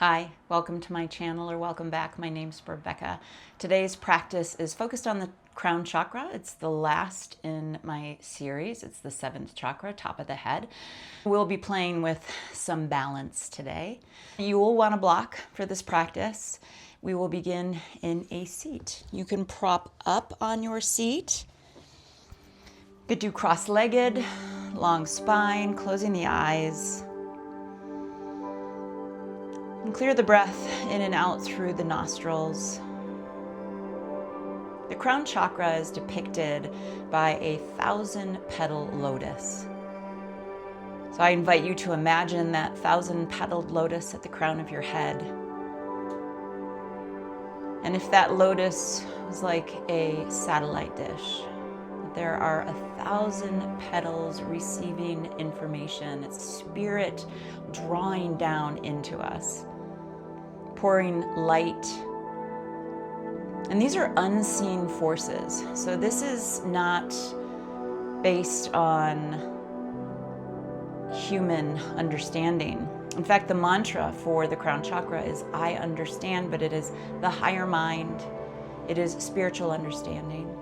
Hi, welcome to my channel, or welcome back. My name's Rebecca. Today's practice is focused on the Crown Chakra. It's the last in my series. It's the 7th chakra, top of the head. We'll be playing with some balance today. You will want a block for this practice. We will begin in a seat. You can prop up on your seat. You could do cross-legged, long spine, closing the eyes. And clear the breath in and out through the nostrils. The crown chakra is depicted by a 1,000-petal lotus. So I invite you to imagine that 1,000-petaled lotus at the crown of your head. And if that lotus was like a satellite dish, there are 1,000 petals receiving information. It's spirit drawing down into us, pouring light. And these are unseen forces. So this is not based on human understanding. In fact, the mantra for the crown chakra is I understand, but it is the higher mind. It is spiritual understanding.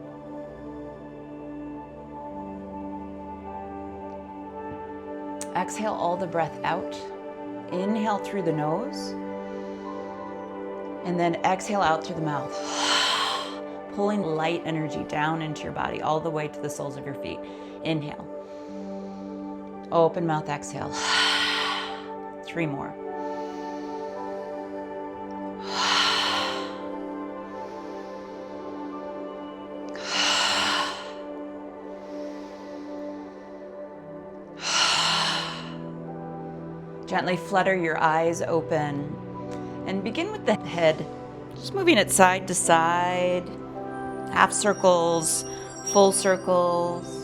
Exhale all the breath out. Inhale through the nose. And then exhale out through the mouth. Pulling light energy down into your body, all the way to the soles of your feet. Inhale. Open mouth, exhale. 3 more. Gently flutter your eyes open and begin with the head, just moving it side to side, half circles, full circles.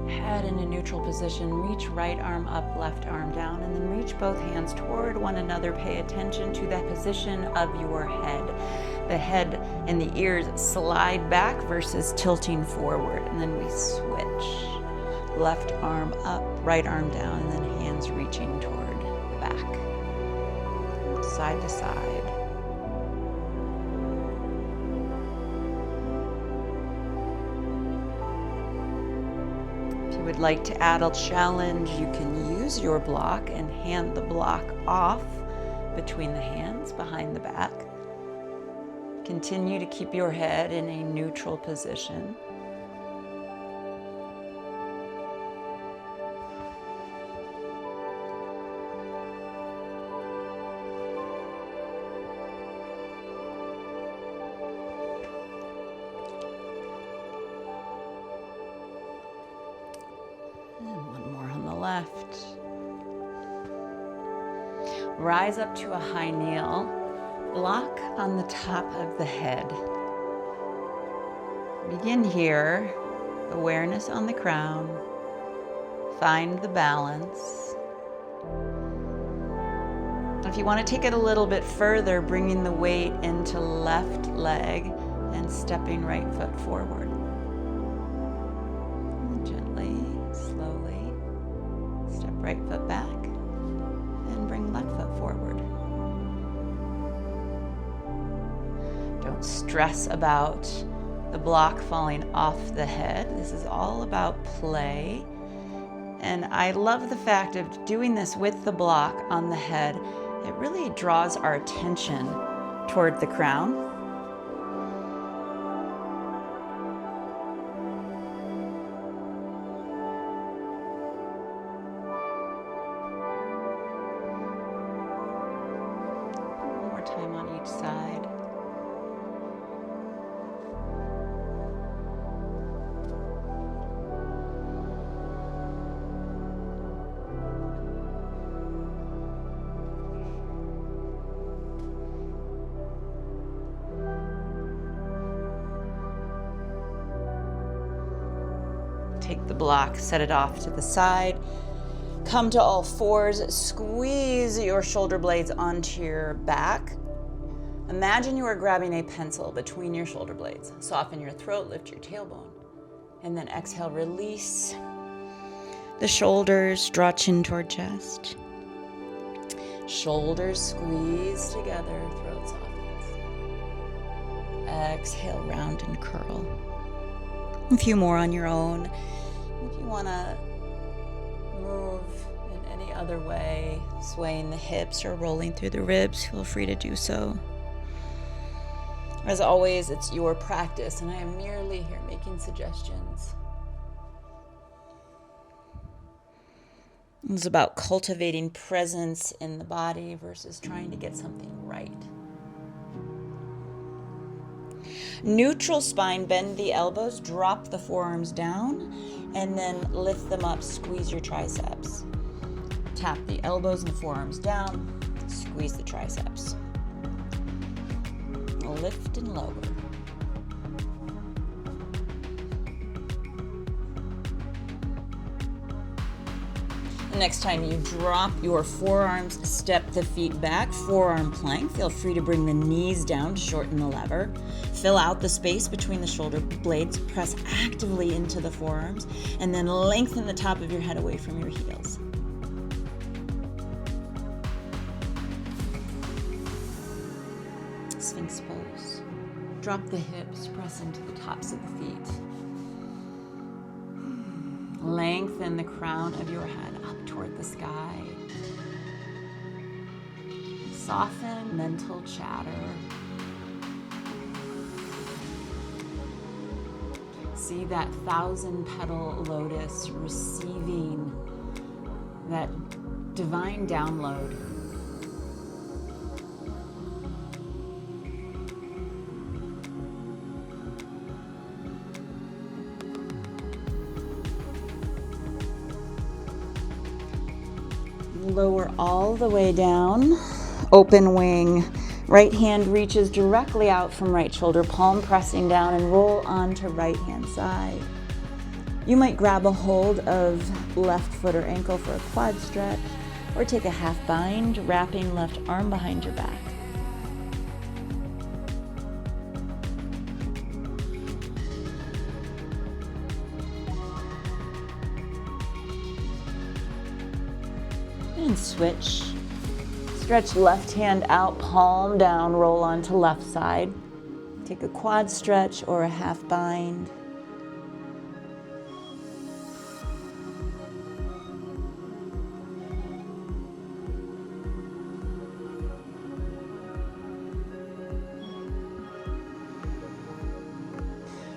Head in a neutral position, reach right arm up, left arm down, and then reach both hands toward one another. Pay attention to that position of your head. The head and the ears slide back versus tilting forward. And then we switch. Left arm up, right arm down, and then hands reaching toward the back. Side to side. Would like to add a challenge, you can use your block and hand the block off between the hands behind the back. Continue to keep your head in a neutral position. Left. Rise up to a high kneel. Block on the top of the head. Begin here. Awareness on the crown. Find the balance. If you want to take it a little bit further, bringing the weight into left leg and stepping right foot forward. Right foot back and bring left foot forward. Don't stress about the block falling off the head. This is all about play. And I love the fact of doing this with the block on the head. It really draws our attention toward the crown. Time on each side. Take the block, set it off to the side. Come to all fours, squeeze your shoulder blades onto your back. Imagine you are grabbing a pencil between your shoulder blades. Soften your throat, lift your tailbone. And then exhale, release the shoulders, draw chin toward chest. Shoulders squeeze together, throat softens. Exhale, round and curl. A few more on your own. If you want to move in any other way, swaying the hips or rolling through the ribs, feel free to do so. As always, it's your practice, and I am merely here making suggestions. It's about cultivating presence in the body versus trying to get something right. Neutral spine, bend the elbows, drop the forearms down, and then lift them up, squeeze your triceps. Tap the elbows and the forearms down, squeeze the triceps. Lift and lower. The next time you drop your forearms, step the feet back, forearm plank. Feel free to bring the knees down to shorten the lever. Fill out the space between the shoulder blades, press actively into the forearms, and then lengthen the top of your head away from your heels. Sphinx pose. Drop the hips, press into the tops of the feet. Lengthen the crown of your head up toward the sky. Soften mental chatter. See that 1,000-petal lotus receiving that divine download. Lower all the way down, open wing. Right hand reaches directly out from right shoulder, palm pressing down, and roll onto right hand side. You might grab a hold of left foot or ankle for a quad stretch, or take a half bind, wrapping left arm behind your back. And switch. Stretch left hand out, palm down, roll onto left side. Take a quad stretch or a half bind.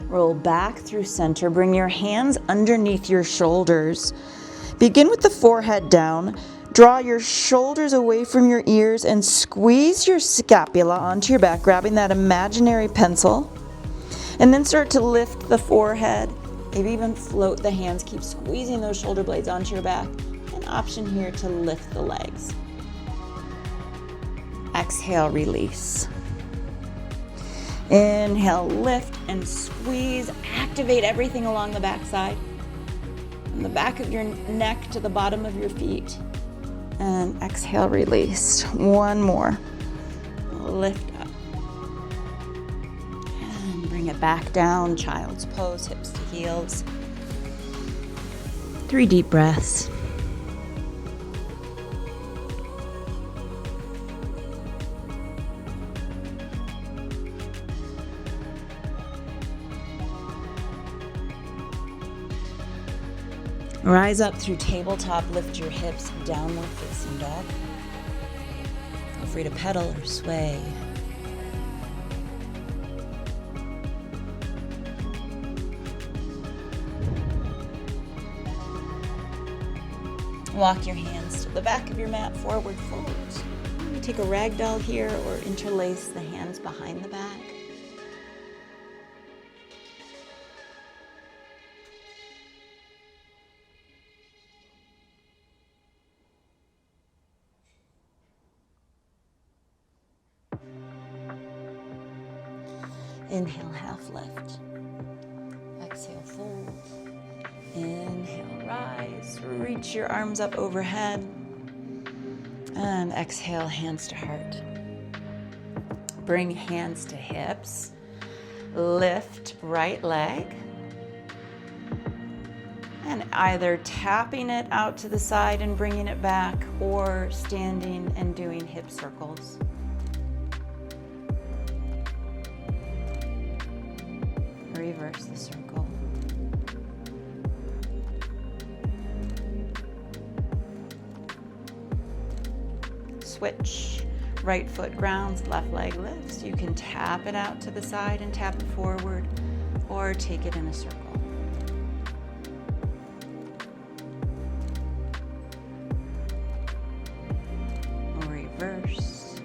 Roll back through center. Bring your hands underneath your shoulders. Begin with the forehead down. Draw your shoulders away from your ears and squeeze your scapula onto your back, grabbing that imaginary pencil. And then start to lift the forehead. Maybe even float the hands. Keep squeezing those shoulder blades onto your back. An option here to lift the legs. Exhale, release. Inhale, lift and squeeze. Activate everything along the back side. From the back of your neck to the bottom of your feet. And exhale, release. One more. Lift up. And bring it back down. Child's pose, hips to heels. 3 deep breaths. Rise up through tabletop, lift your hips, downward facing dog. Feel free to pedal or sway. Walk your hands to the back of your mat, forward fold. You take a ragdoll here or interlace the hands behind the back. Inhale, half lift. Exhale, fold. Reach your arms up overhead. And exhale, hands to heart. Bring hands to hips. Lift right leg. And either tapping it out to the side and bringing it back, or standing and doing hip circles. Reverse the circle. Switch. Right foot grounds, left leg lifts. You can tap it out to the side and tap it forward, or take it in a circle. Reverse.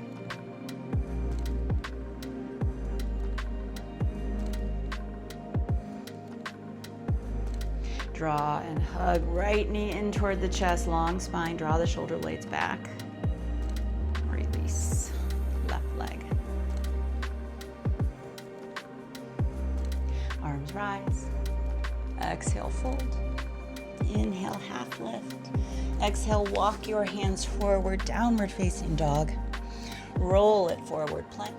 Draw and hug right knee in toward the chest, long spine. Draw the shoulder blades back. Release. Left leg. Arms rise. Exhale, fold. Inhale, half lift. Exhale, walk your hands forward, downward facing dog. Roll it forward, plank.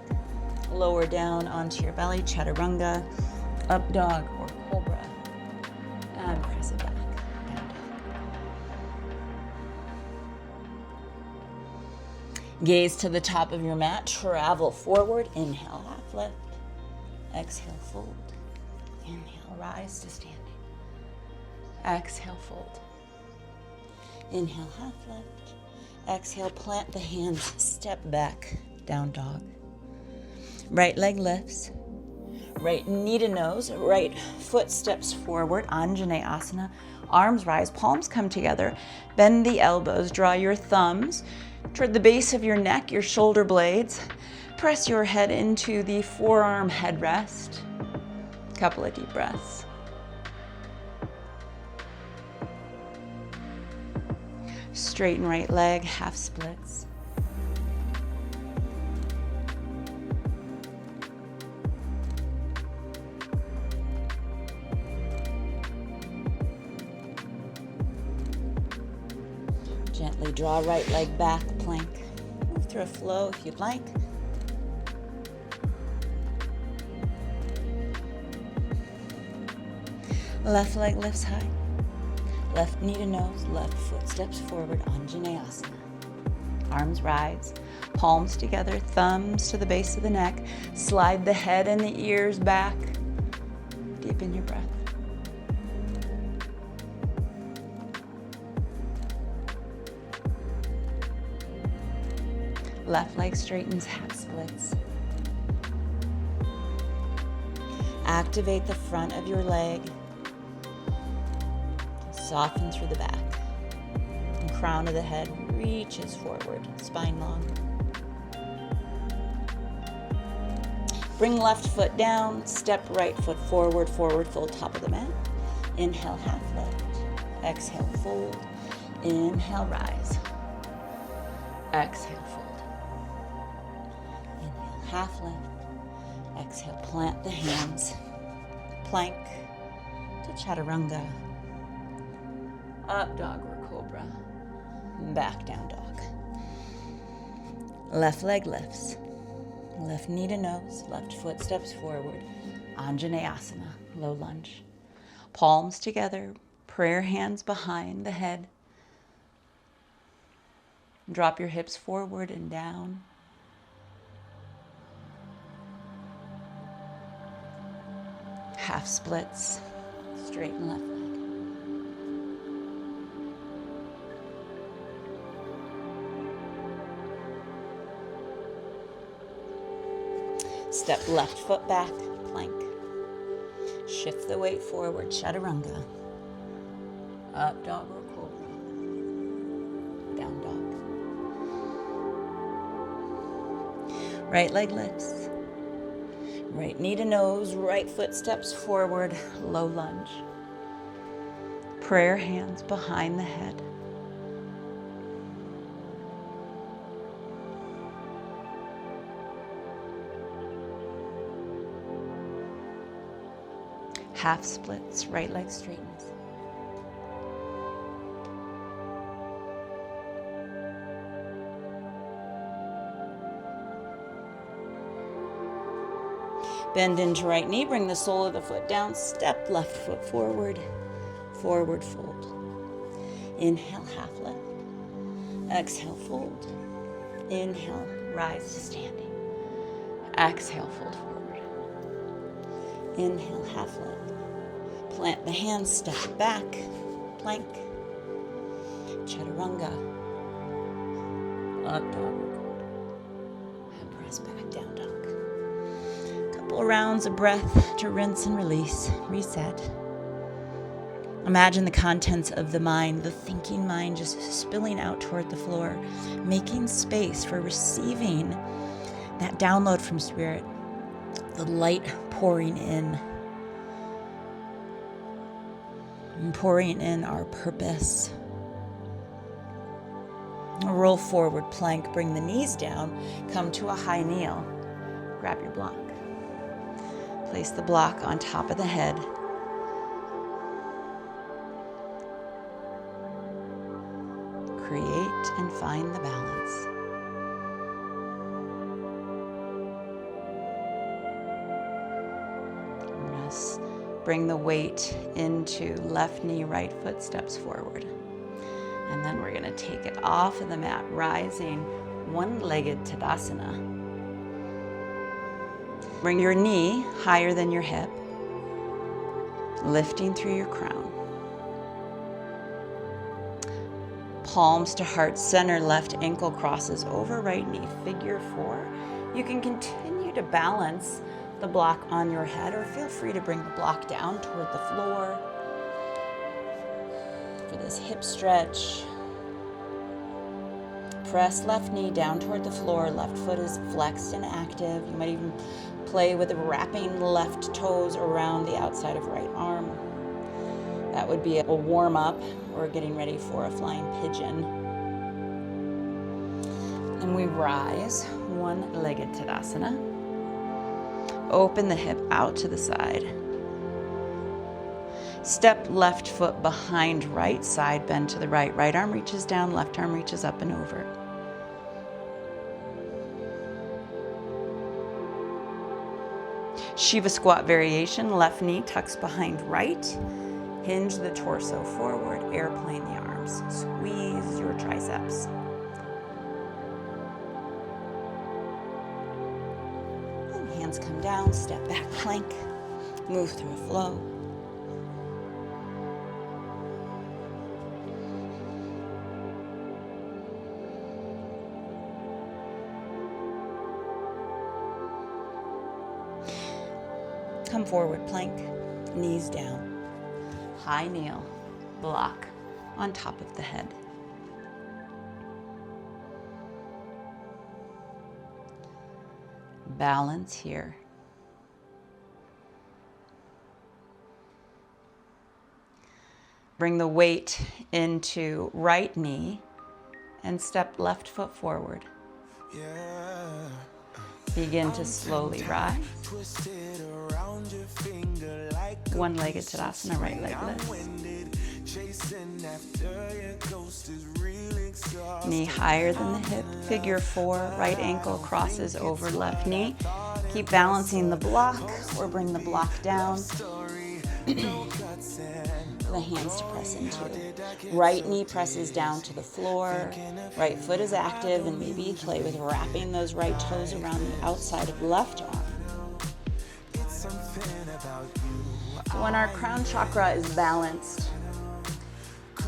Lower down onto your belly, chaturanga, up dog or cobra. And press it back, down dog. Gaze to the top of your mat, travel forward. Inhale, half lift. Exhale, fold. Inhale, rise to standing. Exhale, fold. Inhale, half lift. Exhale, plant the hands, step back, down dog. Right leg lifts. Right knee to nose, right foot steps forward, Anjaneyasana. Arms rise, palms come together. Bend the elbows, draw your thumbs toward the base of your neck, your shoulder blades. Press your head into the forearm headrest. Couple of deep breaths. Straighten right leg, half splits. Gently draw right leg back, plank. Move through a flow if you'd like. Left leg lifts high. Left knee to nose, left foot steps forward, Anjaneyasana. Arms rise, palms together, thumbs to the base of the neck. Slide the head and the ears back. Deepen your breath. Left leg straightens, half splits. Activate the front of your leg. Soften through the back. And crown of the head reaches forward, spine long. Bring left foot down, step right foot forward, forward fold, top of the mat. Inhale, half lift. Exhale, fold. Inhale, rise. Exhale, fold. Inhale, half lift. Exhale, plant the hands. Plank to chaturanga. Up dog or cobra. Back down dog. Left leg lifts. Left knee to nose. Left foot steps forward. Anjaneyasana. Low lunge. Palms together. Prayer hands behind the head. Drop your hips forward and down. Half splits. Straighten left leg. Step left foot back, plank. Shift the weight forward, chaturanga. Up dog or cobra. Down dog. Right leg lifts. Right knee to nose, right foot steps forward, low lunge. Prayer hands behind the head. Half splits, right leg straightens. Bend into right knee, bring the sole of the foot down, step left foot forward, forward fold. Inhale, half lift. Exhale, fold. Inhale, rise to standing. Exhale, fold forward. Inhale, half lift. Plant the hands, step it back, plank. Chaturanga. Up dog. And press back, down dog. Couple rounds of breath to rinse and release, reset. Imagine the contents of the mind, the thinking mind, just spilling out toward the floor, making space for receiving that download from spirit, the light pouring in, and pouring in our purpose. Roll forward, plank, bring the knees down, come to a high kneel. Grab your block. Place the block on top of the head. Create and find the balance. Just bring the weight into left knee, right foot steps forward. And then we're going to take it off of the mat, rising one-legged Tadasana. Bring your knee higher than your hip, lifting through your crown. Palms to heart center, left ankle crosses over right knee, figure 4. You can continue to balance the block on your head, or feel free to bring the block down toward the floor for this hip stretch. Press left knee down toward the floor, left foot is flexed and active. You might even play with wrapping left toes around the outside of right arm. That would be a warm up. We're getting ready for a flying pigeon. And we rise, one-legged Tadasana. Open the hip out to the side. Step left foot behind right, side bend to the right. Right arm reaches down, left arm reaches up and over. Shiva squat variation, left knee tucks behind right. Hinge the torso forward, airplane the arms. Squeeze your triceps. And hands come down, step back, plank. Move through a flow. Come forward, plank, knees down. High kneel, block on top of the head. Balance here. Bring the weight into right knee and step left foot forward. Begin to slowly rise. One-legged Tadasana, right leg lifts. Knee higher than the hip, figure 4, right ankle crosses over left knee. Keep balancing the block or bring the block down. The hands to press into. Right knee presses down to the floor. Right foot is active, and maybe play with wrapping those right toes around the outside of left arm. When our crown chakra is balanced,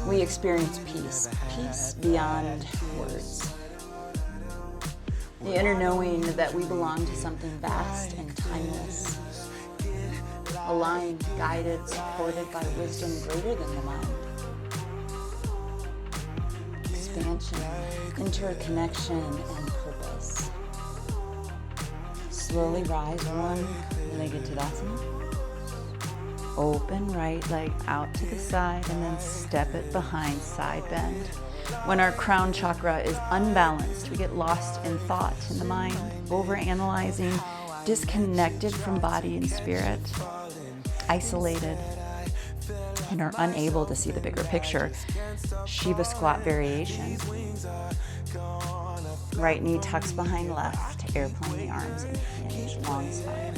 we experience peace. Peace beyond words. The inner knowing that we belong to something vast and timeless. Aligned, guided, supported by wisdom greater than the mind. Expansion, interconnection, and purpose. Slowly rise, one-legged Tadasana. Open right leg out to the side and then step it behind, side bend. When our crown chakra is unbalanced, we get lost in thought in the mind, overanalyzing, disconnected from body and spirit, isolated, and are unable to see the bigger picture. Shiva squat variation. Right knee tucks behind left, airplane the arms and hinge, long spine.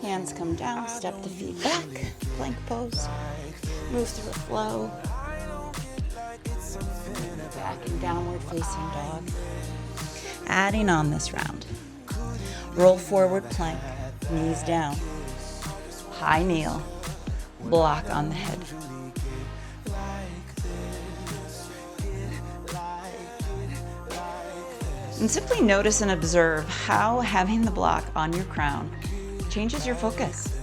Hands come down, step the feet back, plank pose, move through a flow. Back in downward facing dog. Adding on this round. Roll forward plank, knees down. High kneel, block on the head. And simply notice and observe how having the block on your crown changes your focus.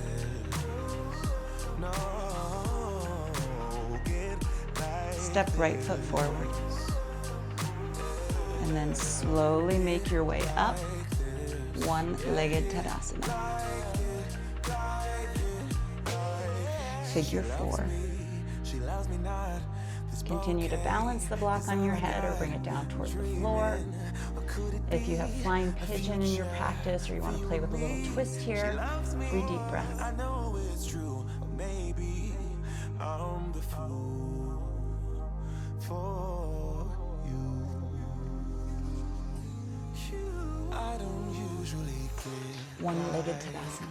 Step right foot forward. And then slowly make your way up, one-legged Tadasana. Figure 4. Continue to balance the block on your head or bring it down toward the floor. If you have flying pigeon in your practice or you want to play with a little twist here, 3 deep breaths. One-legged Tadasana.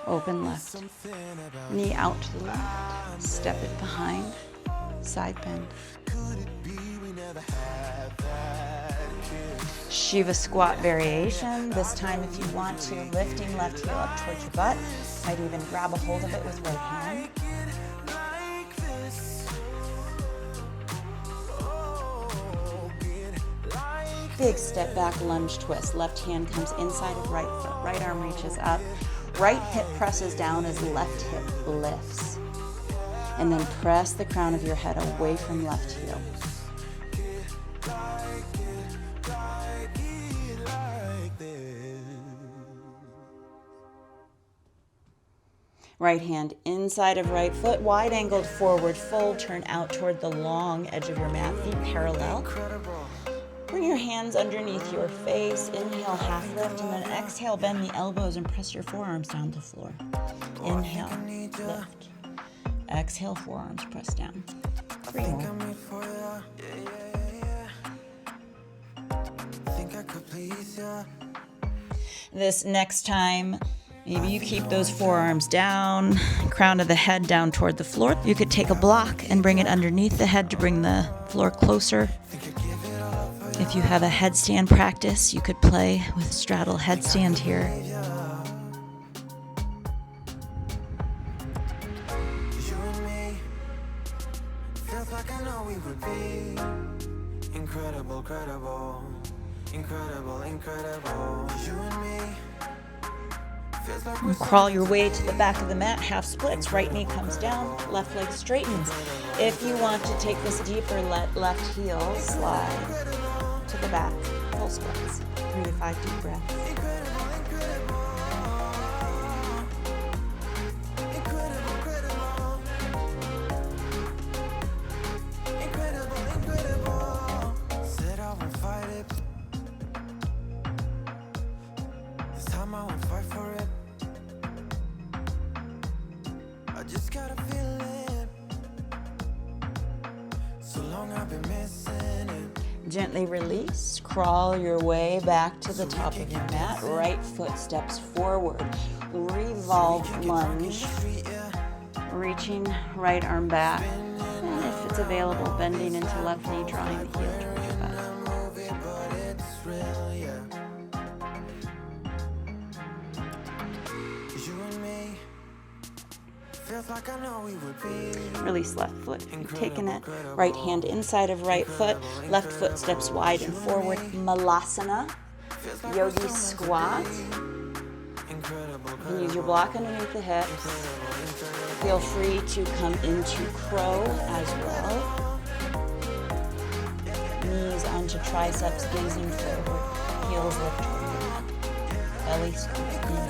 Open left. Knee out to the left. Step it behind. Side bend. Shiva squat variation. This time, if you want to, lifting left heel up towards your butt. Might even grab a hold of it with right hand. Big step back lunge twist. Left hand comes inside of right foot. Right arm reaches up. Right hip presses down as left hip lifts. And then press the crown of your head away from left heel. Right hand inside of right foot, wide angled forward fold, turn out toward the long edge of your mat, feet parallel. Bring your hands underneath your face, inhale, half lift, and then exhale, bend the elbows and press your forearms down to the floor. Inhale, lift. Exhale, forearms press down. 3 more. This next time, maybe you keep those forearms down, crown of the head down toward the floor. You could take a block and bring it underneath the head to bring the floor closer. If you have a headstand practice, you could play with straddle headstand here. You and me, feels like I know we would be incredible, incredible, incredible, incredible. You and me. Crawl your way to the back of the mat, half splits, right knee comes down, left leg straightens. If you want to take this deeper, let left heel slide to the back, full splits, 3 to 5 deep breaths. Said I won't fight it. This time I won't fight for it. I just gotta feel it. So long I've been missing it. Gently release, crawl your way back to the top of your mat. Right foot steps forward. Revolve lunge. Reaching right arm back. And if it's available, bending into left knee, drawing the heel towards your butt. Release left foot. You've taken it. Right hand inside of right foot. Left foot steps wide and forward. Malasana. Yogi squat. And use your block underneath the hips. Feel free to come into crow as well. Knees onto triceps, gazing forward. Heels lift toward your back. Belly scoop in.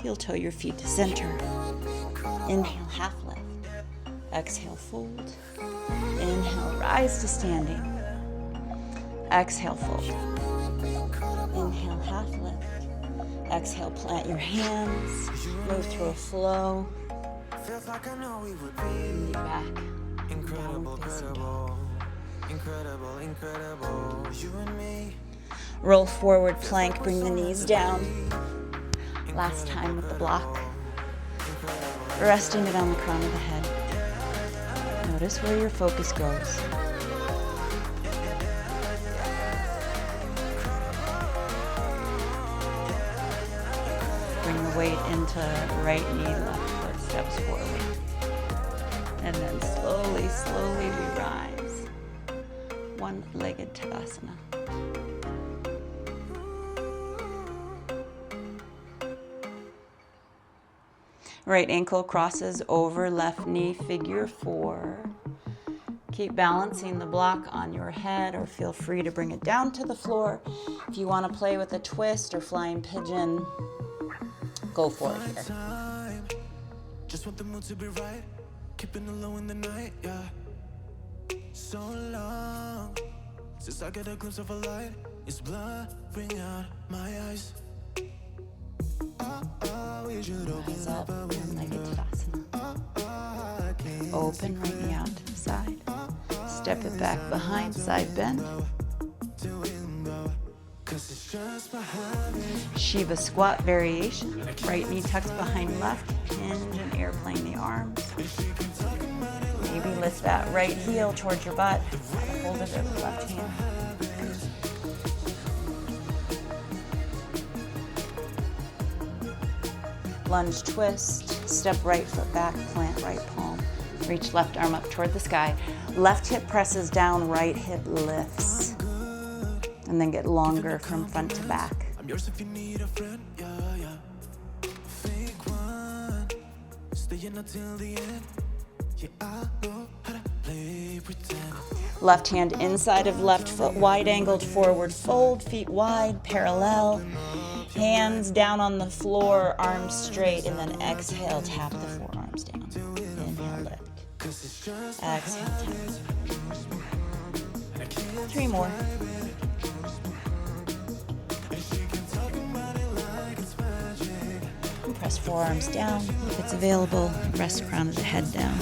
Heel toe your feet to center. Inhale, half lift. Exhale, fold. Inhale, rise to standing. Exhale, fold. Inhale, half lift. Exhale, plant your hands. Move through a flow. Knee back. Incredible, incredible, incredible, incredible. You and me. Roll forward, plank, bring the knees down. Last time with the block. Resting it on the crown of the head. Notice where your focus goes. Bring the weight into right knee, left foot steps forward. And then slowly, slowly we rise. One-legged Tadasana. Right ankle crosses over left knee, figure 4. Keep balancing the block on your head, or feel free to bring it down to the floor. If you want to play with a twist or flying pigeon, go for it here. Just want the mood to be right. Keeping it low in the night, yeah. So long since I get a glimpse of a light. It's blurring out my eyes. Rise up, one-legged Tadasana. Open right knee out to the side. Step it back behind, side bend. Shiva squat variation. Right knee tucks behind left. Hinge and airplane the arms. Maybe lift that right heel towards your butt. Hold it with the left hand. Lunge twist. Step right foot back, plant right palm. Reach left arm up toward the sky. Left hip presses down, right hip lifts. And then get longer from front to back. I'm yours if you need a friend, yeah, yeah. Fake one, staying until the end. Yeah, I know how to play pretend. Left hand inside of left foot, wide angled forward fold, feet wide, parallel. Hands down on the floor, arms straight, and then exhale, tap the forearms down. Inhale, lift. Exhale, tap. 3 more. And press forearms down. If it's available, rest crown of the head down.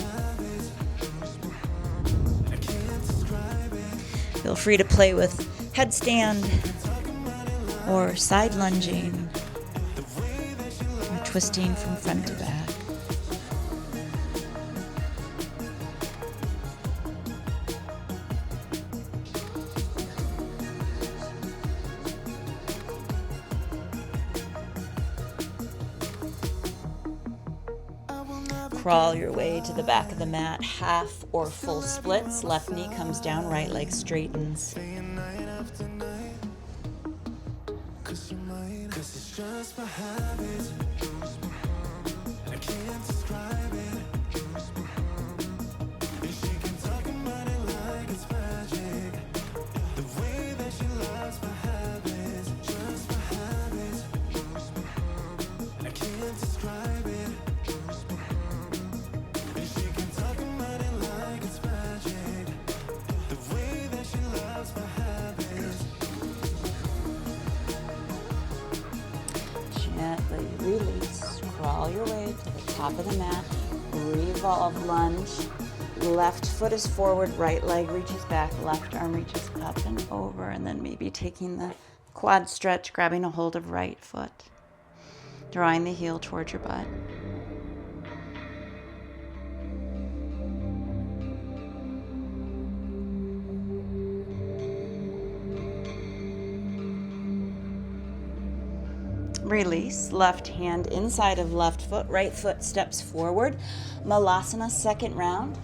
Feel free to play with headstand or side lunging or twisting from front to back. Crawl your way to the back of the mat, half or full splits. Left knee comes down, right leg straightens. Gently release. Crawl your way to the top of the mat. Revolve lunge. Left foot is forward, right leg reaches back, left arm reaches up and over, and then maybe taking the quad stretch, grabbing a hold of right foot. Drawing the heel towards your butt. Release, left hand inside of left foot, right foot steps forward. Malasana, second round.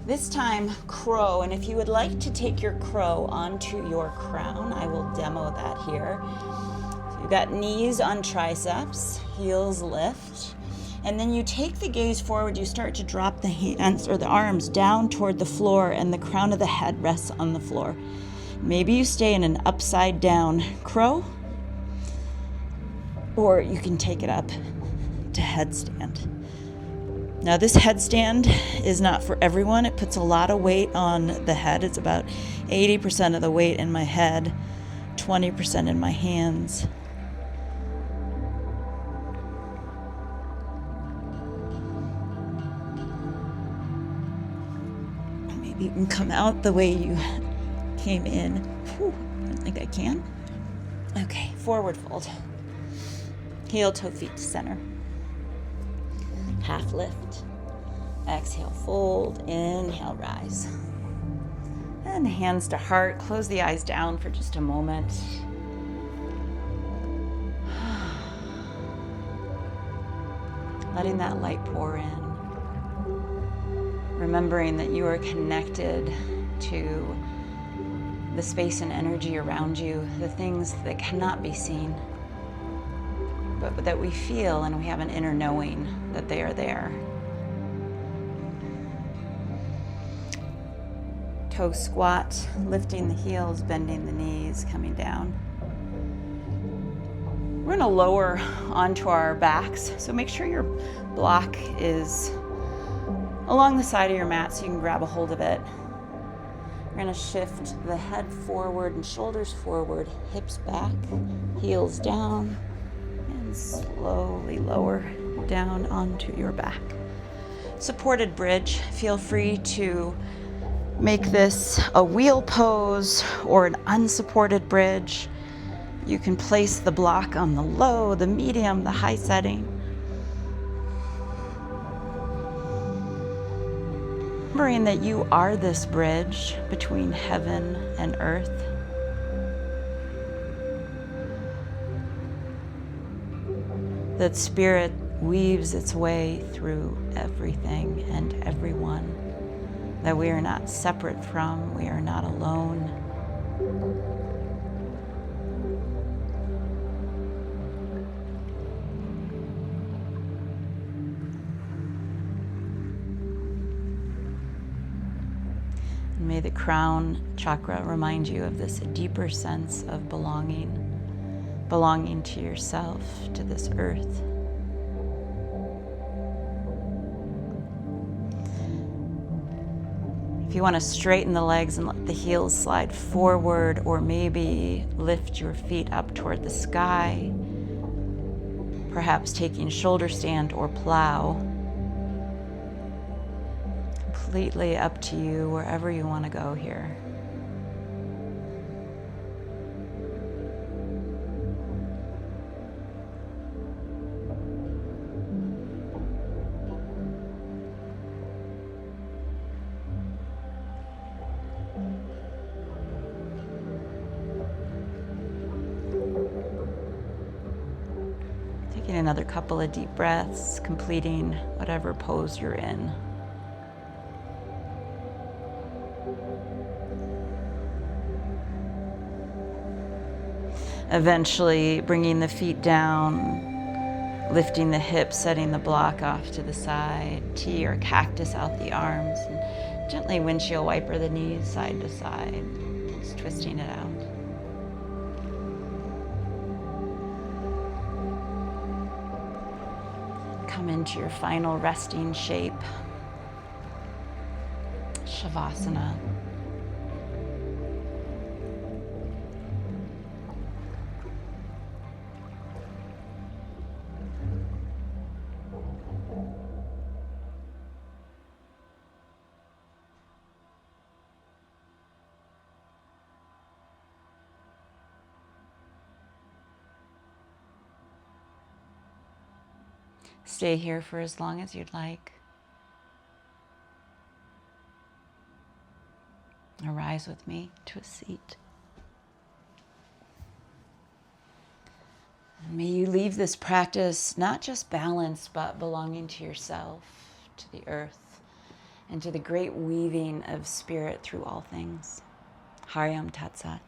This time, crow, and if you would like to take your crow onto your crown, I will demo that here. So you've got knees on triceps, heels lift, and then you take the gaze forward, you start to drop the hands or the arms down toward the floor, and the crown of the head rests on the floor. Maybe you stay in an upside down crow, or you can take it up to headstand. Now this headstand is not for everyone. It puts a lot of weight on the head. It's about 80% of the weight in my head, 20% in my hands. Maybe you can come out the way you came in. Whew, I don't think I can. Okay, forward fold. Heel, toe, feet to center. Half lift. Exhale, fold. Inhale, rise. And hands to heart. Close the eyes down for just a moment. Letting that light pour in. Remembering that you are connected to the space and energy around you, the things that cannot be seen, but that we feel, and we have an inner knowing that they are there. Toe squat, lifting the heels, bending the knees, coming down. We're gonna lower onto our backs, so make sure your block is along the side of your mat so you can grab a hold of it. We're gonna shift the head forward and shoulders forward, hips back, heels down, and slowly lower down onto your back. Supported bridge. Feel free to make this a wheel pose or an unsupported bridge. You can place the block on the low, the medium, the high setting. Remembering that you are this bridge between heaven and earth. That spirit weaves its way through everything and everyone. That we are not separate from, we are not alone. May the Crown Chakra remind you of this deeper sense of belonging to yourself, to this earth. If you want to straighten the legs and let the heels slide forward, or maybe lift your feet up toward the sky, perhaps taking shoulder stand or plow. Completely up to you, wherever you want to go here. Taking another couple of deep breaths, completing whatever pose you're in. Eventually bringing the feet down, lifting the hips, setting the block off to the side, T or cactus out the arms, and gently windshield wiper the knees side to side, just twisting it out. Come into your final resting shape, Shavasana. Stay here for as long as you'd like. Arise with me to a seat. And may you leave this practice not just balanced, but belonging to yourself, to the earth, and to the great weaving of spirit through all things. Hariam Tat Sat.